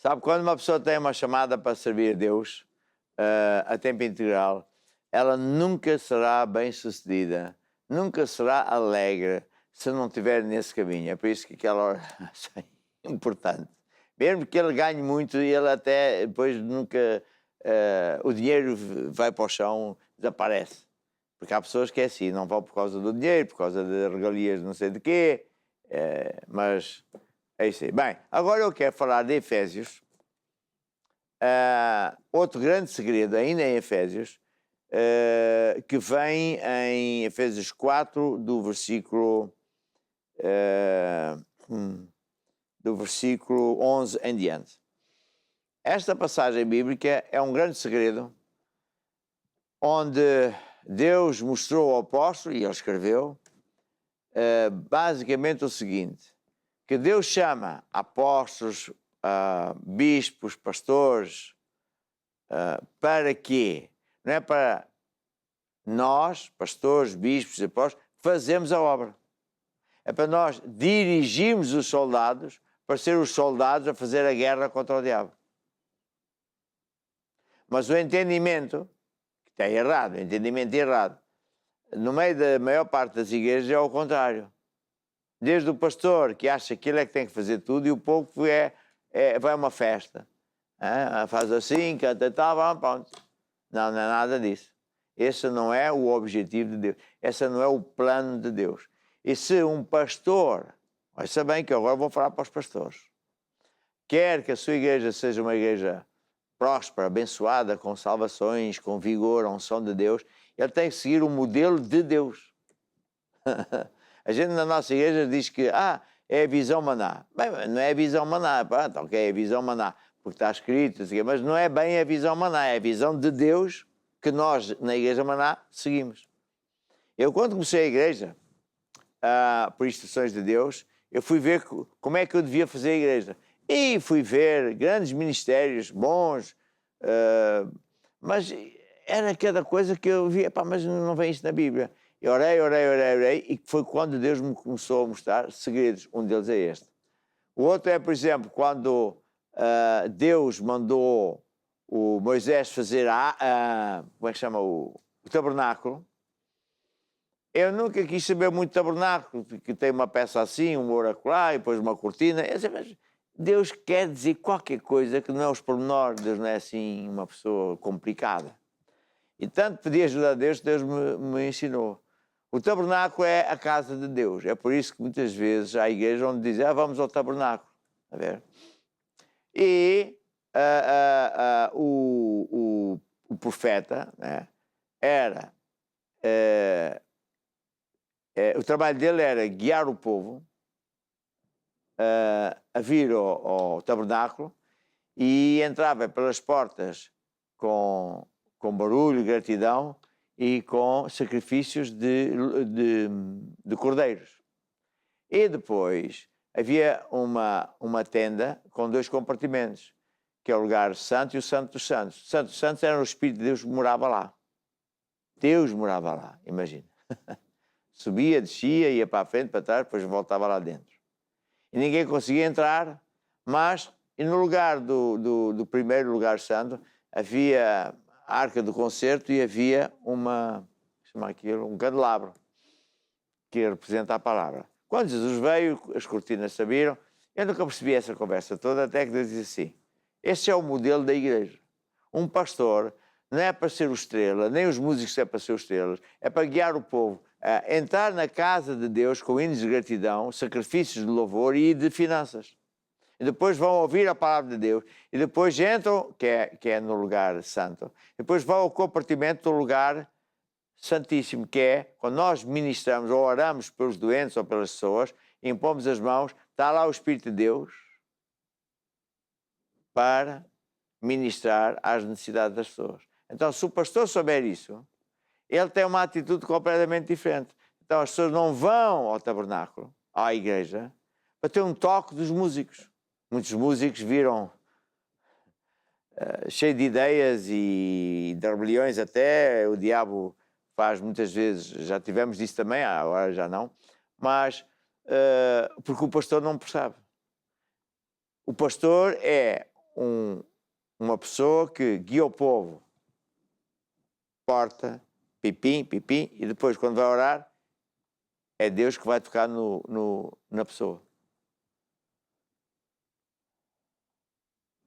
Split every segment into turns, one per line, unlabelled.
Sabe, quando uma pessoa tem uma chamada para servir a Deus a tempo integral, ela nunca será bem-sucedida, nunca será alegre se não estiver nesse caminho. É por isso que aquela oração é importante. Mesmo que ele ganhe muito, ele até depois nunca... o dinheiro vai para o chão, desaparece. Porque há pessoas que é assim, não vão por causa do dinheiro, por causa de regalias não sei de quê, mas é isso aí. Bem, agora eu quero falar de Efésios. Outro grande segredo, ainda em Efésios, que vem em Efésios 4, do versículo 11 em diante. Esta passagem bíblica é um grande segredo, onde Deus mostrou ao apóstolo, e ele escreveu, basicamente o seguinte, que Deus chama apóstolos, bispos, pastores, para quê? Não é para nós, pastores, bispos e apóstolos, fazermos a obra. É para nós dirigirmos os soldados, para ser os soldados a fazer a guerra contra o diabo. Mas o entendimento, que está errado, o entendimento errado, no meio da maior parte das igrejas é ao contrário. Desde o pastor, que acha que ele é que tem que fazer tudo, e o povo vai a uma festa. Faz assim, canta e tal, pronto. Não, não é nada disso. Esse não é o objetivo de Deus. Esse não é o plano de Deus. E se um pastor, ouça bem que agora vou falar para os pastores, quer que a sua igreja seja uma igreja próspera, abençoada, com salvações, com vigor, a unção de Deus, ele tem que seguir o modelo de Deus. A gente na nossa igreja diz que é a visão maná. Bem, não é a visão maná, pronto, ok, é a visão maná, porque está escrito, mas não é bem a visão maná, é a visão de Deus que nós, na igreja maná, seguimos. Eu, quando comecei a igreja, por instruções de Deus, eu fui ver como é que eu devia fazer a igreja. E fui ver grandes ministérios bons, mas era cada coisa que eu via, mas não vem isso na Bíblia. Eu orei, e foi quando Deus me começou a mostrar segredos. Um deles é este. O outro é, por exemplo, quando Deus mandou o Moisés fazer como é que chama? O tabernáculo. Eu nunca quis saber muito de tabernáculo, que tem uma peça assim, um oracular, e depois uma cortina. Mas Deus quer dizer qualquer coisa que não é os pormenores. Deus não é assim uma pessoa complicada. E tanto pedi ajuda a Deus, Deus me ensinou. O tabernáculo é a casa de Deus. É por isso que muitas vezes há igrejas onde dizem, vamos ao tabernáculo. A ver? E o profeta, né, o trabalho dele era guiar o povo a vir ao tabernáculo, e entrava pelas portas com barulho, gratidão e com sacrifícios de cordeiros. E depois havia uma tenda com 2 compartimentos, que é o lugar santo e o santo dos santos. O santo dos santos era o Espírito de Deus que morava lá. Deus morava lá, imagina. Subia, descia, ia para a frente, para trás, depois voltava lá dentro. E ninguém conseguia entrar, mas no lugar do primeiro lugar santo havia a arca do concerto e havia um candelabro, que representa a palavra. Quando Jesus veio, as cortinas se abriram. Eu nunca percebi essa conversa toda, até que Deus disse assim, este é o modelo da igreja. Um pastor não é para ser o estrela, nem os músicos é para ser os estrelas, é para guiar o povo a entrar na casa de Deus com hinos de gratidão, sacrifícios de louvor e de finanças. E depois vão ouvir a palavra de Deus, e depois entram, que é no lugar santo, depois vão ao compartimento do lugar santíssimo, que é quando nós ministramos ou oramos pelos doentes ou pelas pessoas, impomos as mãos, está lá o Espírito de Deus para ministrar às necessidades das pessoas. Então, se o pastor souber isso, ele tem uma atitude completamente diferente. Então, as pessoas não vão ao tabernáculo, à igreja, para ter um toque dos músicos. Muitos músicos viram cheio de ideias e de rebeliões até. O diabo faz muitas vezes, já tivemos disso também, agora já não, mas porque o pastor não percebe. O pastor é uma pessoa que guia o povo. Porta, pipim, pipim, e depois, quando vai orar, é Deus que vai tocar na pessoa.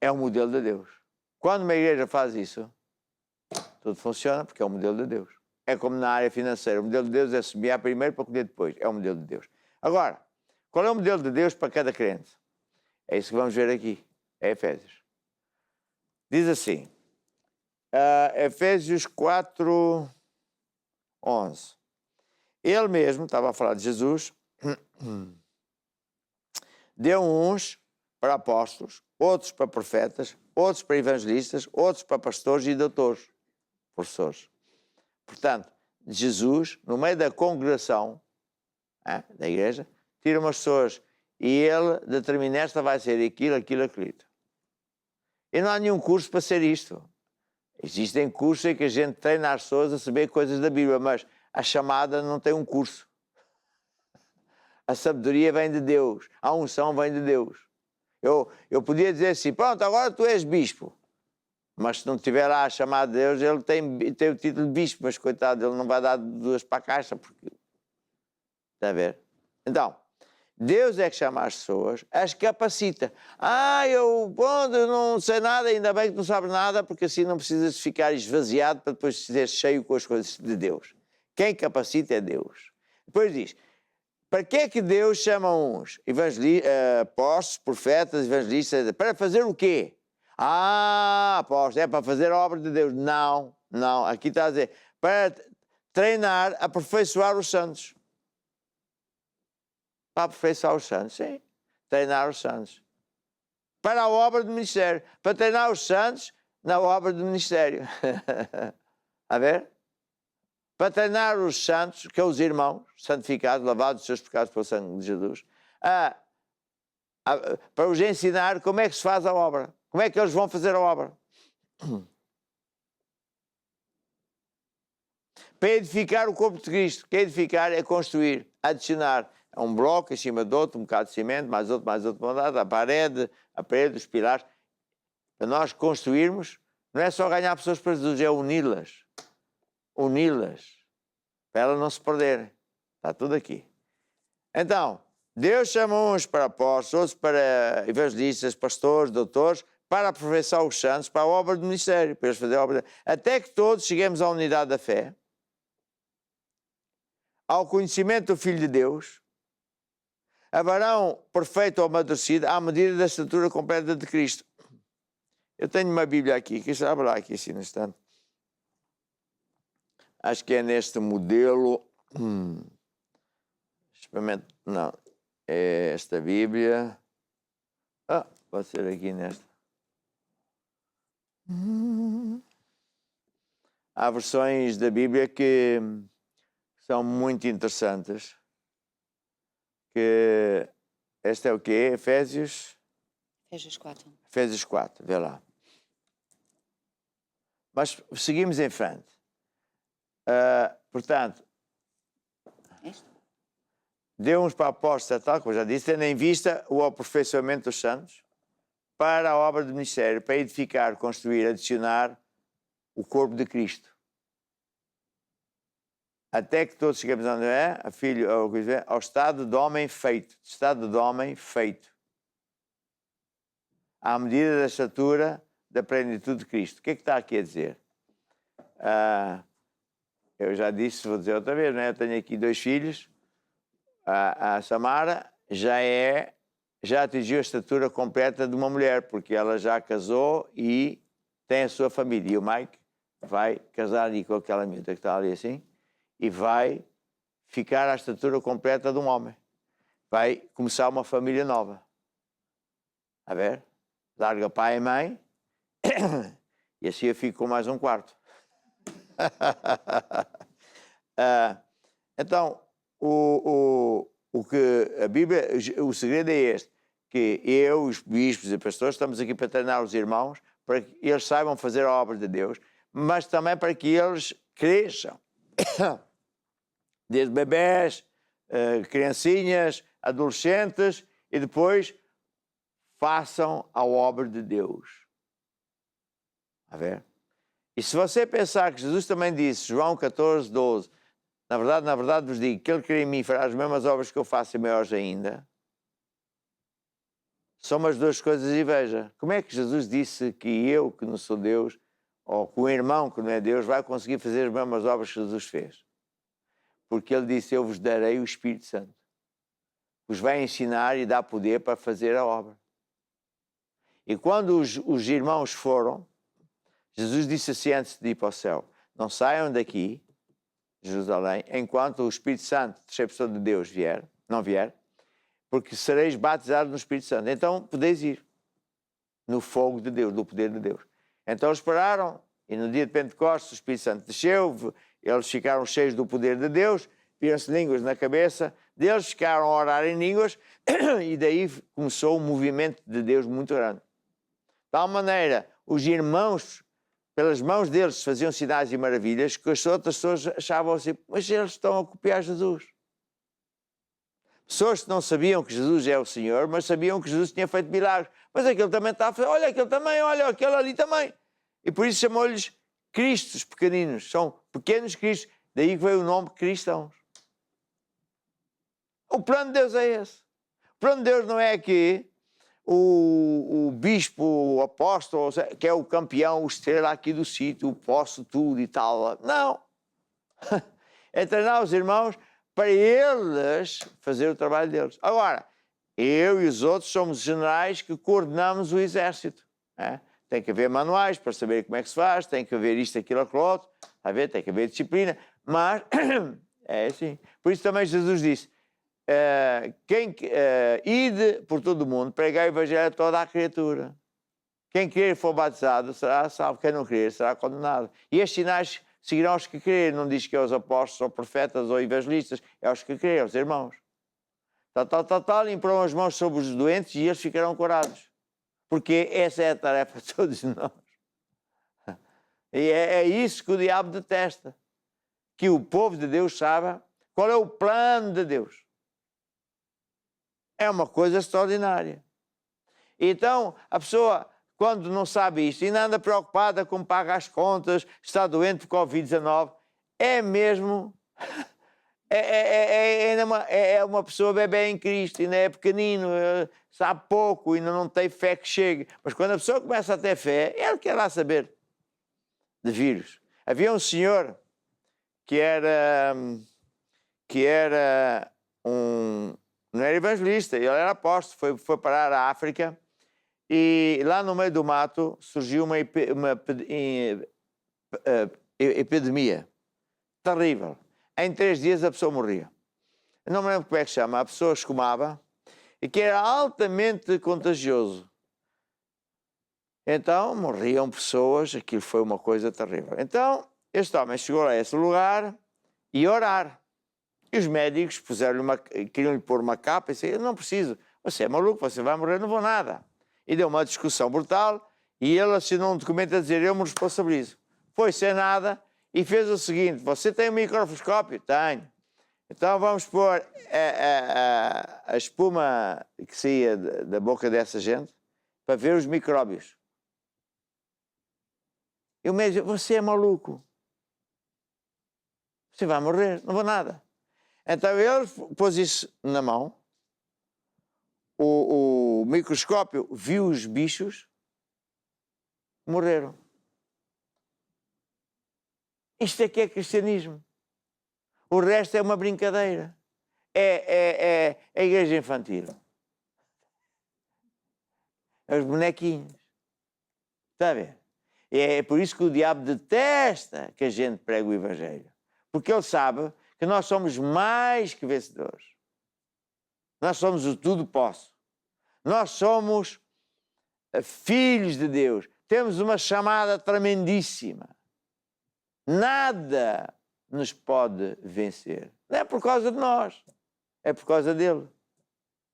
É o modelo de Deus. Quando uma igreja faz isso, tudo funciona porque é o modelo de Deus. É como na área financeira. O modelo de Deus é semear primeiro para colher depois. É o modelo de Deus. Agora, qual é o modelo de Deus para cada crente? É isso que vamos ver aqui. É Efésios. Diz assim, Efésios 4, 11. Ele mesmo, estava a falar de Jesus, deu uns para apóstolos, outros para profetas, outros para evangelistas, outros para pastores e doutores, professores. Portanto, Jesus, no meio da congregação da igreja, tira umas pessoas e ele determina esta vai ser aquilo. E não há nenhum curso para ser isto. Existem cursos em que a gente treina as pessoas a saber coisas da Bíblia, mas a chamada não tem um curso. A sabedoria vem de Deus, a unção vem de Deus. Eu podia dizer assim, pronto, agora tu és bispo. Mas se não tiver lá a chamada de Deus, ele tem o título de bispo, mas coitado, ele não vai dar duas para a caixa, porque... Está a ver? Então, Deus é que chama as pessoas, as capacita. Eu não sei nada, ainda bem que não sabes nada, porque assim não precisas ficar esvaziado para depois ser cheio com as coisas de Deus. Quem capacita é Deus. Depois diz, para que é que Deus chama uns apóstolos, profetas, evangelistas? Para fazer o quê? Apóstolos, é para fazer a obra de Deus. Não, aqui está a dizer, para treinar, aperfeiçoar os santos. Para aperfeiçoar os santos, sim. Treinar os santos. Para a obra do ministério. Para treinar os santos na obra do ministério. A ver? Para treinar os santos, que são os irmãos, santificados, lavados dos seus pecados pelo sangue de Jesus, para os ensinar como é que se faz a obra. Como é que eles vão fazer a obra. Para edificar o corpo de Cristo. Que edificar é construir, adicionar. É um bloco em cima de outro, um bocado de cimento, mais outro, a parede, os pilares. Para nós construirmos, não é só ganhar pessoas para Jesus, é uni-las. Para elas não se perderem. Está tudo aqui. Então, Deus chama uns para apóstolos, outros para evangelistas, pastores, doutores, para aperfeiçoar os santos, para a obra do ministério, para eles fazerem a obra, até que todos cheguemos à unidade da fé, ao conhecimento do Filho de Deus, a varão perfeito ou amadurecido, à medida da estatura completa de Cristo. Eu tenho uma Bíblia aqui, que está lá aqui assim no instante. Acho que é neste modelo. Experimento. Não. É esta Bíblia. Pode ser aqui nesta. Há versões da Bíblia que são muito interessantes. Que este é o quê? Efésios
4.
Efésios 4, vê lá. Mas seguimos em frente. Portanto, deu uns para apóstolos, tal, como já disse, tendo em vista o aperfeiçoamento dos santos para a obra do ministério, para edificar, construir, adicionar o corpo de Cristo. Até que todos chegamos onde é, ao estado de homem feito. Estado de homem feito. À medida da estatura da plenitude de Cristo. O que é que está aqui a dizer? Eu já disse, vou dizer outra vez, né? Eu tenho aqui 2 filhos. A Samara já atingiu a estatura completa de uma mulher, porque ela já casou e tem a sua família. E o Mike vai casar ali com aquela miúda que está ali assim e vai ficar à estatura completa de um homem. Vai começar uma família nova. A ver? Larga pai e mãe e assim eu fico com mais um quarto. Então, o que a Bíblia, o segredo é este, que eu, os bispos e pastores, estamos aqui para treinar os irmãos, para que eles saibam fazer a obra de Deus, mas também para que eles cresçam. Desde bebés, criancinhas, adolescentes, e depois façam a obra de Deus. A ver? E se você pensar que Jesus também disse, João 14, 12, na verdade vos digo, que ele crê em mim fará as mesmas obras que eu faço e maiores ainda. São as duas coisas e veja, como é que Jesus disse que eu, que não sou Deus, ou que o irmão que não é Deus, vai conseguir fazer as mesmas obras que Jesus fez? Porque ele disse, eu vos darei o Espírito Santo. Vos vai ensinar e dar poder para fazer a obra. E quando os irmãos foram, Jesus disse assim antes de ir para o céu, não saiam daqui, Jerusalém, enquanto o Espírito Santo, terceira pessoa de Deus, não vier, porque sereis batizados no Espírito Santo. Então podeis ir no fogo de Deus, do poder de Deus. Então eles pararam e no dia de Pentecostes o Espírito Santo desceu, eles ficaram cheios do poder de Deus, viram-se línguas na cabeça deles, ficaram a orar em línguas e daí começou um movimento de Deus muito grande. De tal maneira, os irmãos, pelas mãos deles, faziam sinais e maravilhas que as outras pessoas achavam assim, mas eles estão a copiar Jesus. Pessoas que não sabiam que Jesus é o Senhor, mas sabiam que Jesus tinha feito milagres. Mas aquele também está a fazer, olha aquele também, olha aquele ali também. E por isso chamou-lhes Cristos pequeninos, são pequenos Cristos. Daí que veio o nome cristãos. O plano de Deus é esse. O plano de Deus não é que o bispo, o apóstolo, que é o campeão, o estrela aqui do sítio, posso tudo e tal. Não. É treinar os irmãos para eles fazer o trabalho deles. Agora, eu e os outros somos generais que coordenamos o exército. Tem que haver manuais para saber como é que se faz, tem que haver isto, aquilo, aquilo outro, tem que haver disciplina, mas é assim. Por isso também Jesus disse, ide por todo o mundo, pregai o evangelho a toda a criatura. Quem crer e for batizado será salvo, quem não crer será condenado. E estes sinais seguirão aos que crerem, não diz que é os apóstolos, ou profetas, ou evangelistas, é aos que crerem, aos irmãos. Imporão as mãos sobre os doentes e eles ficarão curados. Porque essa é a tarefa de todos nós. E é isso que o diabo detesta. Que o povo de Deus saiba qual é o plano de Deus. É uma coisa extraordinária. Então, a pessoa, quando não sabe isto, ainda anda preocupada com paga as contas, está doente por Covid-19, é mesmo... É uma pessoa bebê em Cristo, ainda é pequenino, sabe pouco, ainda não tem fé que chegue. Mas quando a pessoa começa a ter fé, ele quer lá saber de vírus. Havia um senhor que era não era evangelista, ele era apóstolo, foi parar à África e lá no meio do mato surgiu uma epidemia terrível. Em 3 dias a pessoa morria. Eu não me lembro como é que chama. A pessoa escumava e que era altamente contagioso. Então morriam pessoas, aquilo foi uma coisa terrível. Então este homem chegou a esse lugar e orar. E os médicos queriam-lhe pôr uma capa e disse, eu não preciso, você é maluco, você vai morrer, não vou nada. E deu uma discussão brutal e ele assinou um documento a dizer, eu me responsabilizo. Foi sem nada. E fez o seguinte, você tem um microscópio? Tenho. Então vamos pôr a espuma que saía da boca dessa gente para ver os micróbios. E o médico disse, você é maluco. Você vai morrer, não vou nada. Então ele pôs isso na mão, o microscópio viu os bichos, morreram. Isto é que é cristianismo. O resto é uma brincadeira. É a igreja infantil. É os bonequinhos. Está a ver? É por isso que o diabo detesta que a gente pregue o evangelho. Porque ele sabe que nós somos mais que vencedores. Nós somos o tudo posso. Nós somos filhos de Deus. Temos uma chamada tremendíssima. Nada nos pode vencer. Não é por causa de nós, é por causa dele.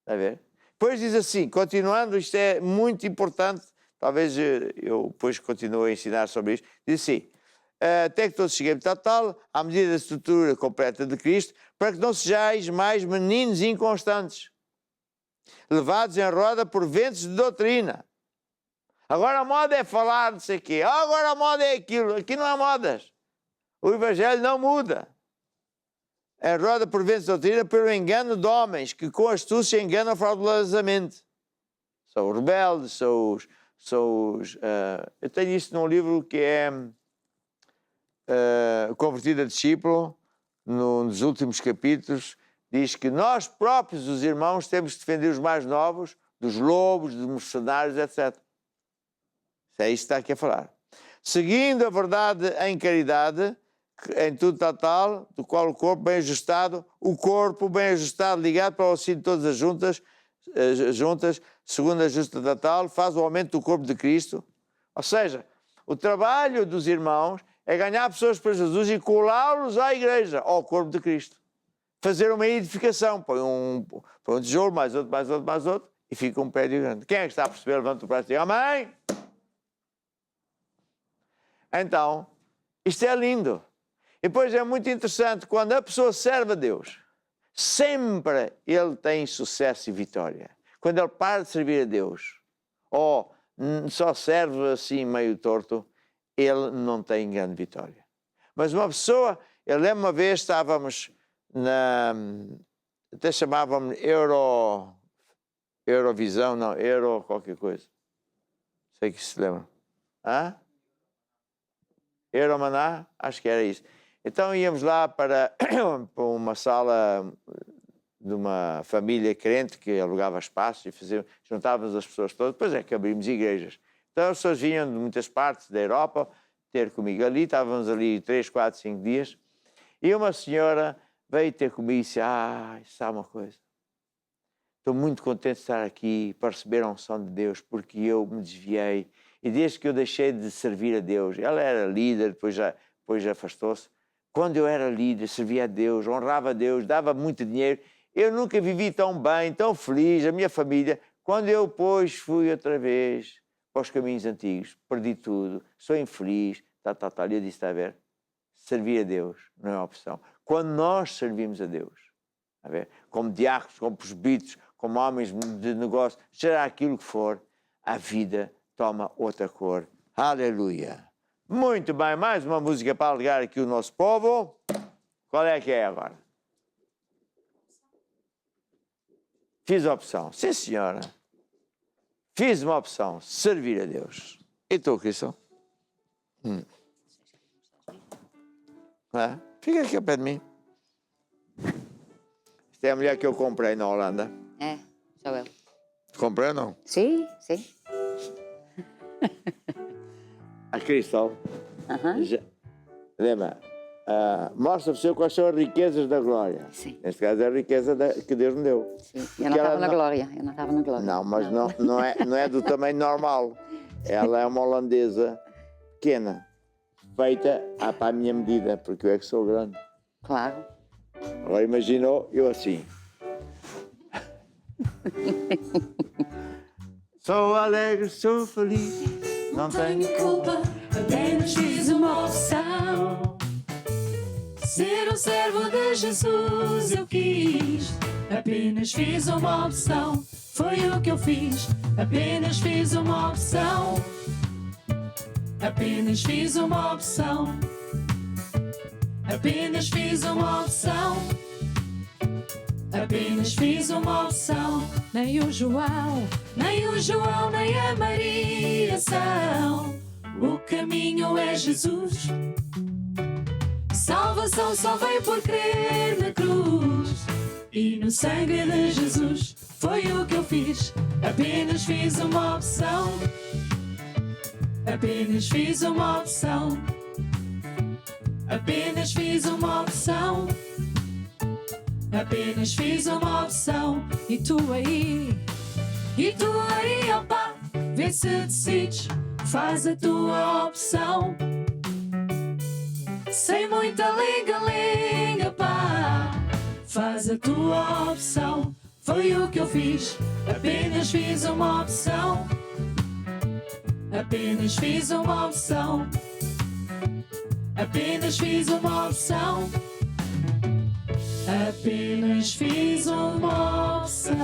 Está a ver? Depois diz assim, continuando, isto é muito importante, talvez eu depois continue a ensinar sobre isto, diz assim, até que todos cheguemos a tal, à medida da estrutura completa de Cristo, para que não sejais mais meninos inconstantes. levados em roda por ventos de doutrina. Agora a moda é falar não sei o quê. Agora a moda é aquilo. Aqui não há modas. O Evangelho não muda. Em roda por ventos de doutrina pelo engano de homens que com astúcia enganam fraudulosamente. São os rebeldes, são os... eu tenho isso num livro que é Convertido a Discípulo, nos últimos capítulos, diz que nós próprios, os irmãos, temos de defender os mais novos dos lobos, dos mercenários, etc. É isso que está aqui a falar. Seguindo a verdade em caridade, em tudo tal, do qual o corpo bem ajustado, ligado para o auxílio de todas as juntas, segundo a justa tal, faz o aumento do corpo de Cristo. Ou seja, o trabalho dos irmãos é ganhar pessoas para Jesus e colá-los à igreja, ao corpo de Cristo. Fazer uma edificação, põe um tijolo, mais outro, e fica um prédio grande. Quem é que está a perceber? Levanta o braço e diz, amém! Então, isto é lindo. E depois é muito interessante, quando a pessoa serve a Deus, sempre ele tem sucesso e vitória. Quando ele para de servir a Deus, ou só serve assim meio torto, ele não tem grande vitória. Mas uma pessoa, eu lembro uma vez, estávamos até chamavam-me Eurovisão, não, Euro qualquer coisa. Sei que se lembra. Hã? Euromaná? Acho que era isso. Então íamos lá para uma sala de uma família crente que alugava espaços e juntávamos as pessoas todas, depois é que abrimos igrejas. Então as pessoas vinham de muitas partes da Europa ter comigo ali, estávamos ali 3, 4, 5 dias, e uma senhora veio ter comigo e disse, sabe uma coisa, estou muito contente de estar aqui para receber a unção de Deus, porque eu me desviei, e desde que eu deixei de servir a Deus, ela era líder, depois já afastou-se, quando eu era líder, servia a Deus, honrava a Deus, dava muito dinheiro, eu nunca vivi tão bem, tão feliz, a minha família, quando eu, pois, fui outra vez para os caminhos antigos, perdi tudo, sou infeliz, tal. E eu disse, está a ver? Servir a Deus não é opção. Quando nós servimos a Deus, está a ver? Como diáconos, como presbíteros, como homens de negócio, será aquilo que for, a vida toma outra cor. Aleluia! Muito bem, mais uma música para alegrar aqui o nosso povo. Qual é que é agora? Fiz a opção. Sim, senhora. Fiz uma opção. Servir a Deus. E tu, Cristo? Fica aqui ao pé de mim. Esta é a mulher que eu comprei na Holanda.
É, sou eu.
Comprei ou não?
Sim, sim.
A Cristal. Lembra? Mostra-me quais são as riquezas da glória.
Sim.
Neste caso é a riqueza que Deus me deu.
Sim. Eu não estava na glória.
Não, mas não é do tamanho normal. Ela é uma holandesa pequena, feita para a minha medida, porque eu é que sou grande.
Claro.
Agora imaginou eu assim. Sou alegre, sou feliz, não tenho culpa,
apenas fiz uma opção. Ser um servo de Jesus eu quis, apenas fiz uma opção. Foi o que eu fiz, apenas fiz uma opção. Apenas fiz uma opção. Apenas fiz uma opção. Apenas fiz uma opção. Nem o João, nem a Maria são. O caminho é Jesus. Salvação só veio por crer na cruz e no sangue de Jesus. Foi o que eu fiz, apenas fiz uma opção. Apenas fiz uma opção. Apenas fiz uma opção. Apenas fiz uma opção. E tu aí, opa, vê se decides, faz a tua opção. Sem muita lenga-lenga, pá, faz a tua opção. Foi o que eu fiz, apenas fiz uma opção. Apenas fiz uma opção. Apenas fiz uma opção. Apenas fiz uma opção.